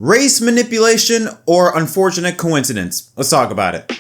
Race manipulation or unfortunate coincidence? Let's talk about it.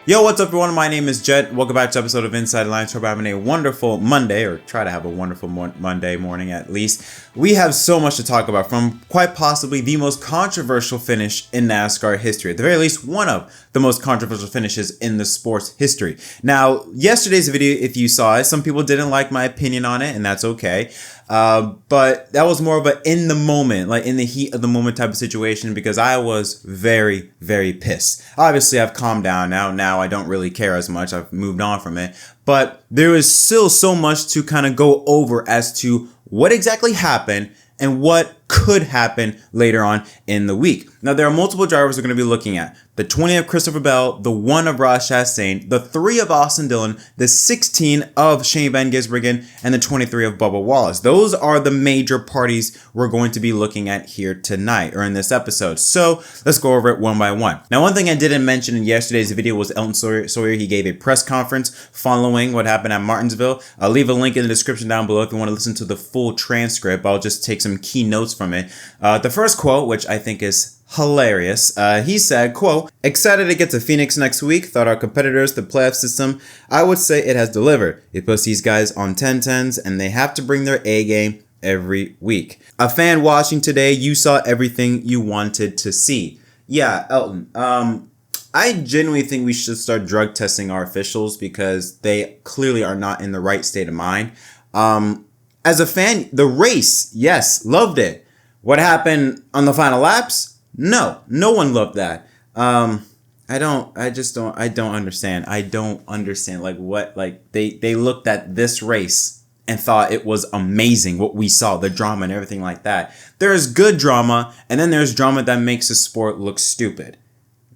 Yo, what's up everyone? My name is Jet. Welcome back to an episode of Inside Lines. Hope you're having a wonderful Monday, or try to have a wonderful Monday morning at least. We have so much to talk about, from quite possibly the most controversial finish in NASCAR history. At the very least, one of the most controversial finishes in the sport's history. Now, yesterday's video, if you saw it, some people didn't like my opinion on it, and that's okay. But that was more of a in the moment, like in the heat of the moment type of situation, because I was very, very pissed. Obviously, I've calmed down now. Now I don't really care as much. I've moved on from it. But there is still so much to kind of go over as to what exactly happened and what could happen later on in the week. Now, there are multiple drivers we're going to be looking at. The 20 of Christopher Bell, the 1 of Chastain, the 3 of Austin Dillon, the 16 of Gisbergen, and the 23 of Bubba Wallace. Those are the major parties we're going to be looking at here tonight, or in this episode. So let's go over it one by one. Now, one thing I didn't mention in yesterday's video was Elton Sawyer. He gave a press conference following what happened at Martinsville. I'll leave a link in the description down below if you want to listen to the full transcript. I'll just take some key notes from it. The first quote, which I think is hilarious. He said, quote, "Excited to get to Phoenix next week. Thought our competitors, the playoff system, I would say it has delivered. It puts these guys on 10-10s and they have to bring their A game every week. A fan watching today, you saw everything you wanted to see." Yeah, Elton. I genuinely think we should start drug testing our officials because they clearly are not in the right state of mind. As a fan, the race, yes, loved it. What happened on the final laps? No one loved that. I don't understand. I don't understand. Like what, like they looked at this race and thought it was amazing what we saw, the drama and everything like that. There's good drama, and then there's drama that makes the sport look stupid.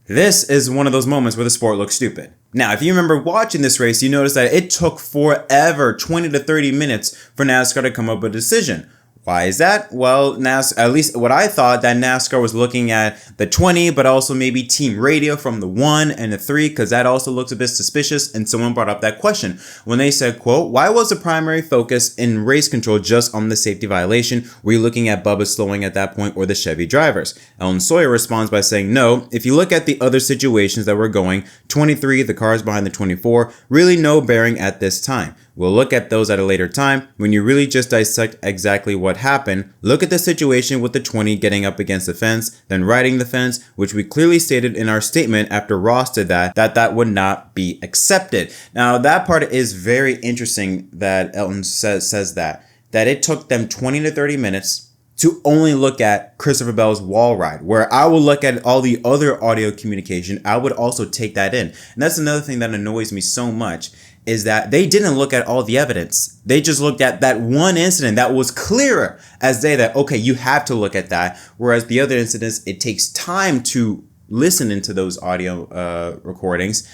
This is one of those moments where the sport looks stupid. Now, if you remember watching this race, you notice that it took forever, 20 to 30 minutes for NASCAR to come up with a decision. Why is that? Well, at least what I thought, that NASCAR was looking at the 20, but also maybe team radio from the 1 and the 3, because that also looks a bit suspicious. And someone brought up that question when they said, quote, "Why was the primary focus in race control just on the safety violation? Were you looking at Bubba slowing at that point or the Chevy drivers?" Elton Sawyer responds by saying, "No, if you look at the other situations that were going, 23, the cars behind the 24, really no bearing at this time. We'll look at those at a later time. When you really just dissect exactly what happened, look at the situation with the 20 getting up against the fence, then riding the fence, which we clearly stated in our statement after Ross did that would not be accepted." Now, that part is very interesting that Elton says that it took them 20 to 30 minutes to only look at Christopher Bell's wall ride, where I will look at all the other audio communication. I would also take that in. And that's another thing that annoys me so much, is that they didn't look at all the evidence. They just looked at that one incident that was clearer as day that, okay, you have to look at that. Whereas the other incidents, it takes time to listen into those audio recordings.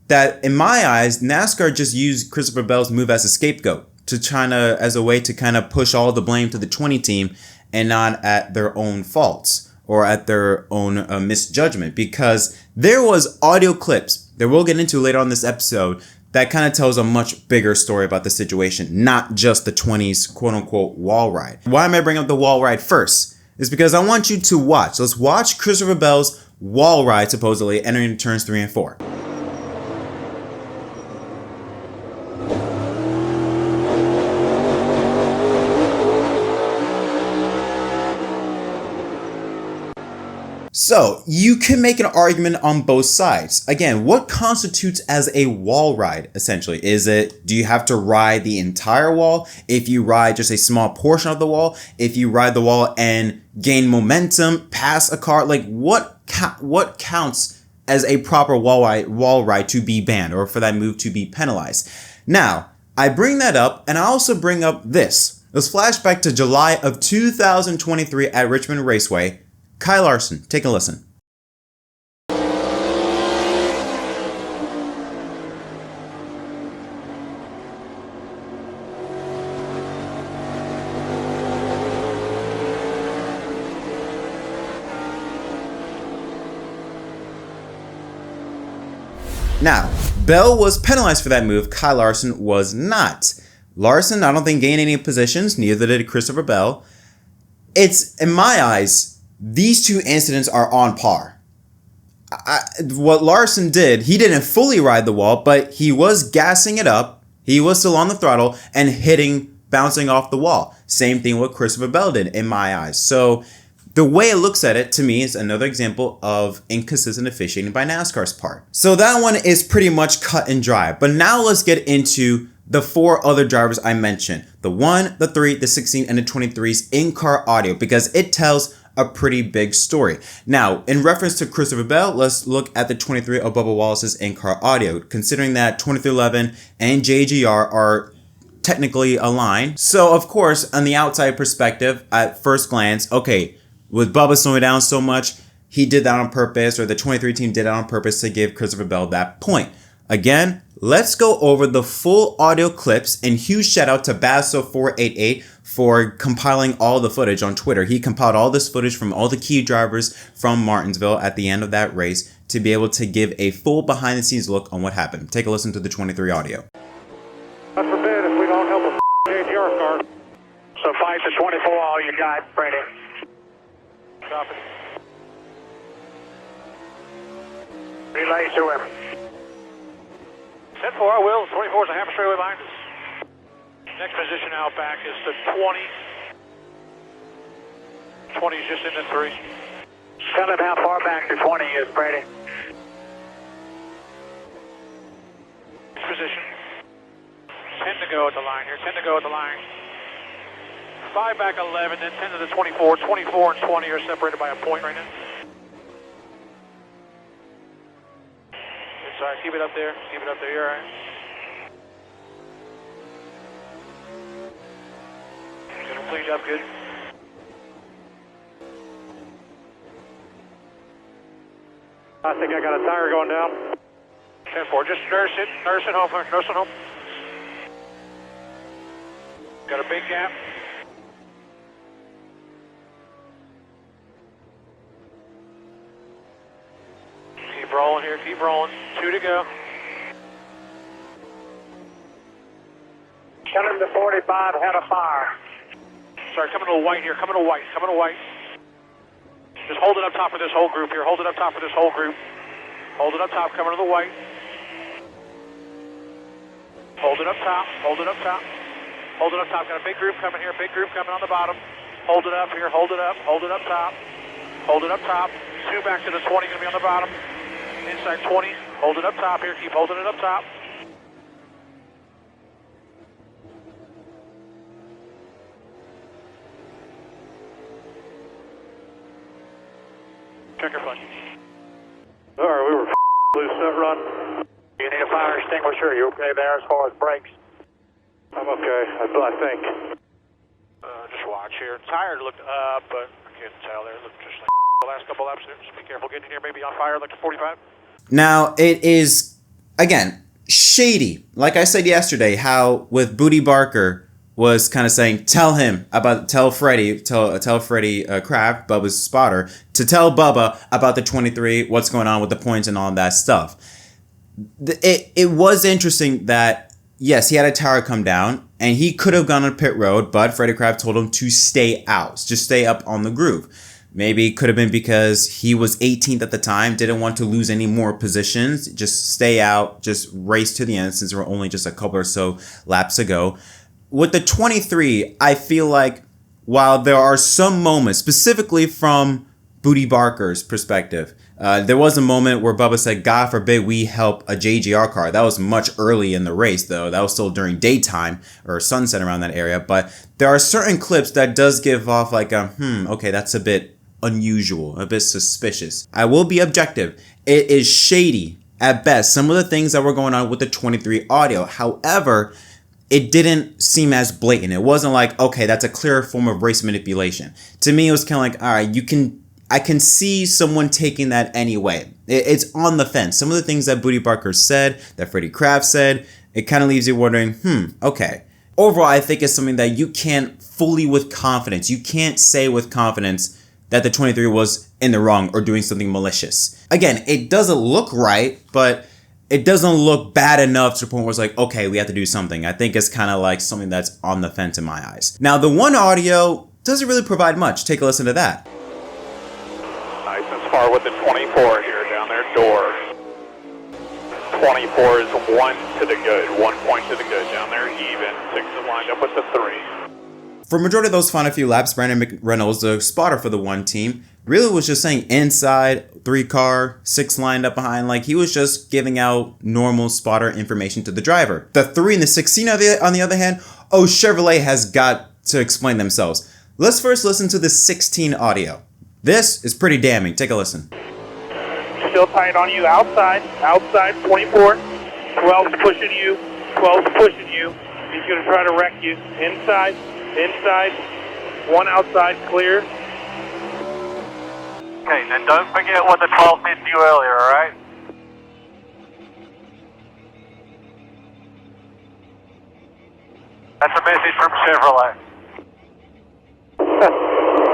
That, in my eyes, NASCAR just used Christopher Bell's move as a scapegoat as a way to kind of push all the blame to the 20 team and not at their own faults or at their own misjudgment. Because there was audio clips that we'll get into later on this episode that kind of tells a much bigger story about the situation, not just the 20's quote-unquote wall ride. Why am I bringing up the wall ride first? It's because I want you to watch. Let's watch Christopher Bell's wall ride, supposedly entering turns 3 and 4. So, you can make an argument on both sides. Again, what constitutes as a wall ride, essentially? Do you have to ride the entire wall? If you ride just a small portion of the wall? If you ride the wall and gain momentum, pass a car? Like, what counts as a proper wall ride to be banned, or for that move to be penalized? Now, I bring that up, and I also bring up this. Let's flash back to July of 2023 at Richmond Raceway. Kyle Larson, take a listen. Now, Bell was penalized for that move. Kyle Larson was not. Larson, I don't think, gained any positions. Neither did Christopher Bell. it's, in my eyes, these two incidents are on par. What Larson did, he didn't fully ride the wall, but he was gassing it up. He was still on the throttle and bouncing off the wall. Same thing what Christopher Bell did, in my eyes. So the way it looks at it, to me, is another example of inconsistent officiating by NASCAR's part. So that one is pretty much cut and dry. But now let's get into the 4 other drivers I mentioned. The 1, the 3, the 16, and the 23's in-car audio, because it tells a pretty big story. Now, in reference to Christopher Bell, let's look at the 23 of Bubba Wallace's in-car audio, considering that 2311 and JGR are technically aligned. So, of course, on the outside perspective, at first glance, okay, with Bubba slowing down so much, he did that on purpose, or the 23 team did that on purpose to give Christopher Bell that point. Again, let's go over the full audio clips, and huge shout out to Basso488 for compiling all the footage on Twitter. He compiled all this footage from all the key drivers from Martinsville at the end of that race to be able to give a full behind the scenes look on what happened. Take a listen to the 23 audio. God forbid if we don't help a JGR car. So fight the 24 all you got, Freddie. Stop it. Relay to him. 10-4, I will. 24 is a half straightaway line. Next position out back is the 20. 20 is just in the 3. Tell him how far back the 20 is, Brady. Next position. 10 to go at the line here. 10 to go at the line. 5 back 11, then 10 to the 24. 24 and 20 are separated by a point right now. Sorry, keep it up there. Keep it up there. You're all right. Gonna clean up good. I think I got a tire going down. 10-4. Just nurse it home. Nurse it home. Got a big gap. Keep rolling here, keep rolling. 2 to go. Cut him to 45, had a fire. Sorry, coming to white here, coming to white. Just hold it up top for this whole group here. Hold it up top for this whole group. Hold it up top, coming to the white. Hold it up top, hold it up top. Hold it up top, got a big group coming here, big group coming on the bottom. Hold it up here, hold it up top. Hold it up top. 2 back to the 20, gonna be on the bottom. Inside 20, hold it up top here, keep holding it up top. Check your fun. Alright, we were loose that run. You need a fire extinguisher, you okay there as far as brakes? I'm okay, I think. Just watch here. Tire looked up, but I can't tell there. It looked just like the last couple laps there. Just be careful getting in here, maybe on fire like a 45. Now, it is, again, shady. Like I said yesterday, how with Booty Barker was kind of saying, tell Freddie Kraft, Bubba's spotter, to tell Bubba about the 23, what's going on with the points and all that stuff. It was interesting that, yes, he had a tire come down, and he could have gone on pit road, but Freddie Kraft told him to stay out, just stay up on the groove. Maybe it could have been because he was 18th at the time, didn't want to lose any more positions, just stay out, just race to the end since there were only just a couple or so laps ago. With the 23, I feel like while there are some moments, specifically from Booty Barker's perspective, there was a moment where Bubba said, God forbid we help a JGR car. That was much early in the race, though. That was still during daytime or sunset around that area. But there are certain clips that does give off like okay, that's a bit unusual, a bit suspicious. I will be objective. It is shady at best, some of the things that were going on with the 23 audio. However, it didn't seem as blatant. It wasn't like, okay, that's a clear form of race manipulation. To me, it was kind of like, all right, I can see someone taking that anyway. It's on the fence. Some of the things that Booty Barker said, that Freddie Kraft said, it kind of leaves you wondering, okay. Overall, I think it's something that you can't fully with confidence. You can't say with confidence that the 23 was in the wrong or doing something malicious. Again, it doesn't look right, but it doesn't look bad enough to the point where it's like, okay, we have to do something. I think it's kind of like something that's on the fence in my eyes. Now, the one audio, doesn't really provide much. Take a listen to that. Nice and far with the 24 here down there, door. 24 is 1 to the good, 1 point to the good down there, even. 6 is lined up with the 3. For majority of those final few laps, Brandon McReynolds, the spotter for the 1 team, really was just saying inside, 3 car, 6 lined up behind. Like, he was just giving out normal spotter information to the driver. The 3 and the 16, on the other hand, Chevrolet has got to explain themselves. Let's first listen to the 16 audio. This is pretty damning. Take a listen. Still tight on you, outside, 24. 12's pushing you, 12's pushing you. He's going to try to wreck you. Inside, 1 outside, clear. Okay, then don't forget what the 12 did to you earlier, alright? That's a message from Chevrolet.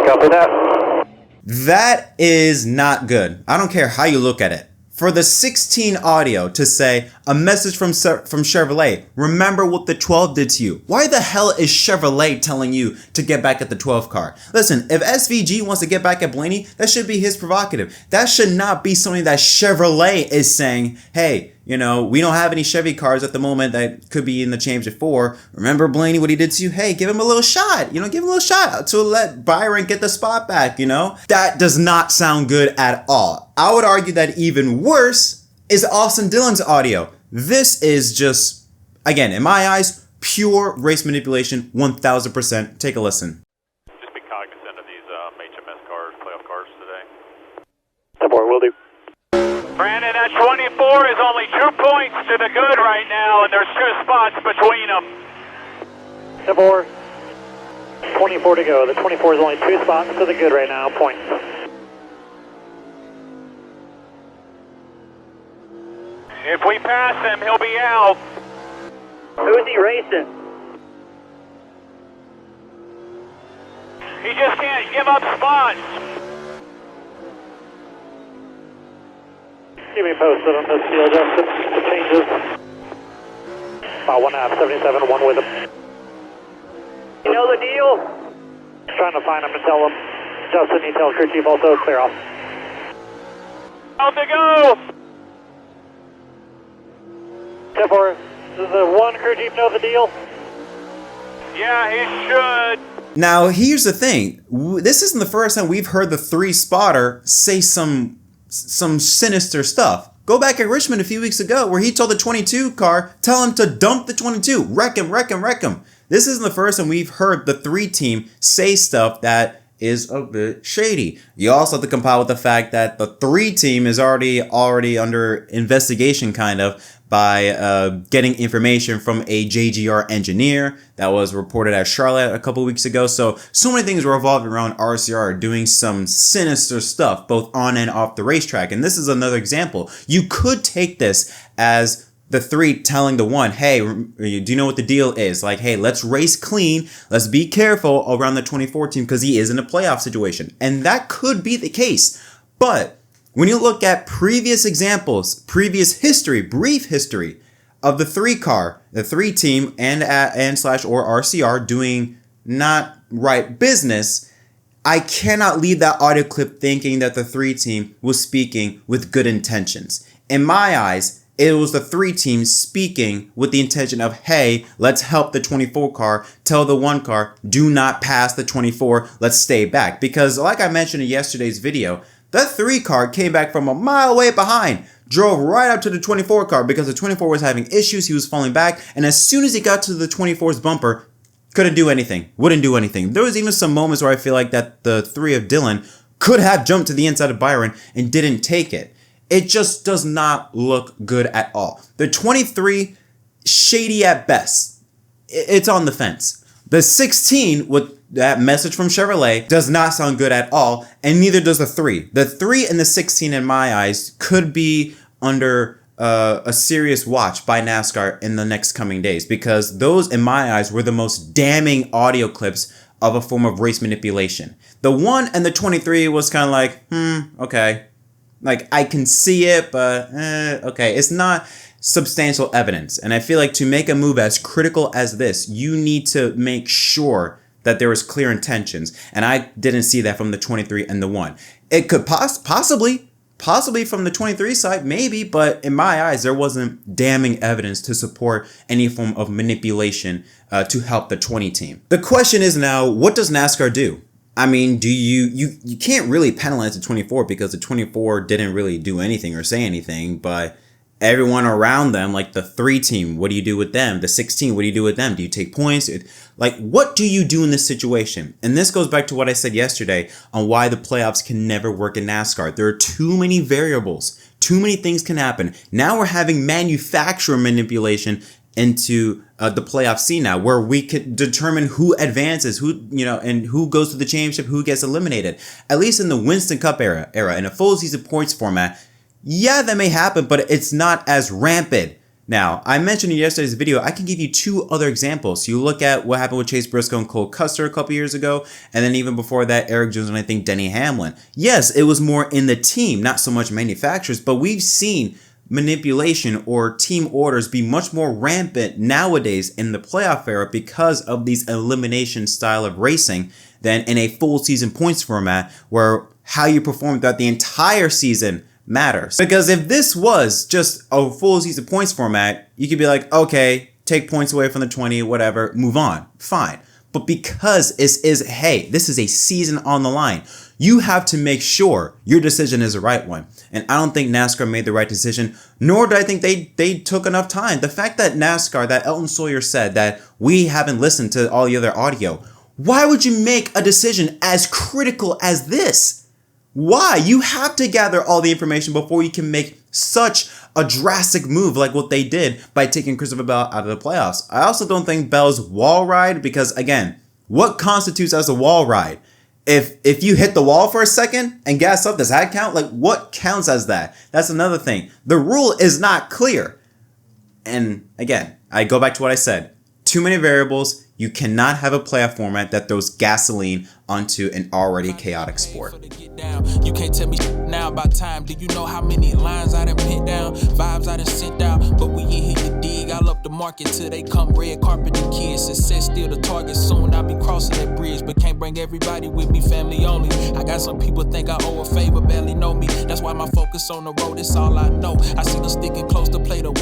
Copy that. That is not good. I don't care how you look at it. For the 16 audio to say a message from Chevrolet, remember what the 12 did to you. Why the hell is Chevrolet telling you to get back at the 12 car? Listen, if SVG wants to get back at Blaney, that should be his prerogative. That should not be something that Chevrolet is saying, hey, you know, we don't have any Chevy cars at the moment that could be in the championship 4. Remember Blaney, what he did to you? Hey, give him a little shot. Give him a little shot to let Byron get the spot back, That does not sound good at all. I would argue that even worse is Austin Dillon's audio. This is just, again, in my eyes, pure race manipulation, 1000%. Take a listen. Just be cognizant of these HMS cars, playoff cars today. Support, will do. Brandon, that 24 is only 2 points to the good right now, and there's 2 spots between them. 24 to go. The 24 is only 2 spots to the good right now, points. If we pass him, he'll be out. Who is he racing? He just can't give up spots. Keep me posted on this deal, Justin. The changes. About 1.5, 77, 1 with him. You know the deal? Trying to find him and tell him. Justin, you tell crew chief also clear off. Out to go! 10-4, does the 1 crew chief know the deal? Yeah, he should. Now, here's the thing. This isn't the first time we've heard the 3 spotter say some sinister stuff. Go back at Richmond a few weeks ago where he told the 22 car, tell him to dump the 22, wreck him. This isn't the first time we've heard the 3 team say stuff that is a bit shady. You also have to compile with the fact that the 3 team is already under investigation kind of by getting information from a JGR engineer that was reported at Charlotte a couple weeks ago. So many things were revolving around RCR doing some sinister stuff both on and off the racetrack. And this is another example. You could take this as the 3 telling the 1, hey, do you know what the deal is? Like, hey, let's race clean. Let's be careful around the 24 team because he is in a playoff situation. And that could be the case. But when you look at previous examples, previous history, brief history of the 3 car, the 3 team and or RCR doing not right business, I cannot leave that audio clip thinking that the 3 team was speaking with good intentions. In my eyes, it was the 3 teams speaking with the intention of, hey, let's help the 24 car, tell the 1 car, do not pass the 24, let's stay back. Because like I mentioned in yesterday's video, that 3 car came back from a mile away behind, drove right up to the 24 car because the 24 was having issues, he was falling back, and as soon as he got to the 24's bumper, couldn't do anything, wouldn't do anything. There was even some moments where I feel like that the 3 of Dillon could have jumped to the inside of Byron and didn't take it. It just does not look good at all. The 23, shady at best. It's on the fence. The 16 with that message from Chevrolet does not sound good at all, and neither does the 3. The 3 and the 16, in my eyes, could be under a serious watch by NASCAR in the next coming days, because those, in my eyes, were the most damning audio clips of a form of race manipulation. The 1 and the 23 was kind of like, okay. Like, I can see it, but okay. It's not substantial evidence. And I feel like to make a move as critical as this, you need to make sure that there was clear intentions, and I didn't see that from the 23 and the 1. It could possibly from the 23 side, maybe, but in my eyes, there wasn't damning evidence to support any form of manipulation to help the 20 team. The question is now, what does NASCAR do? I mean, do you can't really penalize the 24 because the 24 didn't really do anything or say anything, but everyone around them, like the 3 team, what do you do with them? The 16, what do you do with them? Do you take points? Like, what do you do in this situation? And this goes back to what I said yesterday on why the playoffs can never work in NASCAR. There are too many variables. Too many things can happen. Now we're having manufacturer manipulation into the playoff scene now, where we can determine who advances, who, and who goes to the championship, who gets eliminated. At least in the Winston Cup era, in a full season points format, yeah, that may happen, but it's not as rampant. Now, I mentioned in yesterday's video, I can give you 2 other examples. You look at what happened with Chase Briscoe and Cole Custer a couple years ago, and then even before that, Eric Jones and I think Denny Hamlin. Yes, it was more in the team, not so much manufacturers, but we've seen manipulation or team orders be much more rampant nowadays in the playoff era because of these elimination style of racing than in a full season points format where how you perform throughout the entire season matters. Because if this was just a full season points format, you could be like, okay, take points away from the 20, whatever, move on, fine. But because this is a season on the line, you have to make sure your decision is the right one. And I don't think NASCAR made the right decision, nor do I think they took enough time. The fact that that Elton Sawyer said that we haven't listened to all the other audio, why would you make a decision as critical as this? Why? You have to gather all the information before you can make such a drastic move like what they did by taking Christopher Bell out of the playoffs. I also don't think Bell's wall ride, because again, what constitutes as a wall ride? If you hit the wall for a second and gas up, does that count? Like, what counts as that? That's another thing. The rule is not clear. And again, I go back to what I said. Too many variables. You cannot have a playoff format that throws gasoline onto an already chaotic sport. You can't tell me now about time. Do you know how many lines I done put down? Vibes I done sent out. But we ain't here to dig. I'll up the market till they come red carpet the kids. Success still the target. Soon I'll be crossing that bridge. But can't bring everybody with me, family only. I got some people think I owe a favor, barely know me. That's why my focus on the road is all I know. I see them sticking close to play the wall.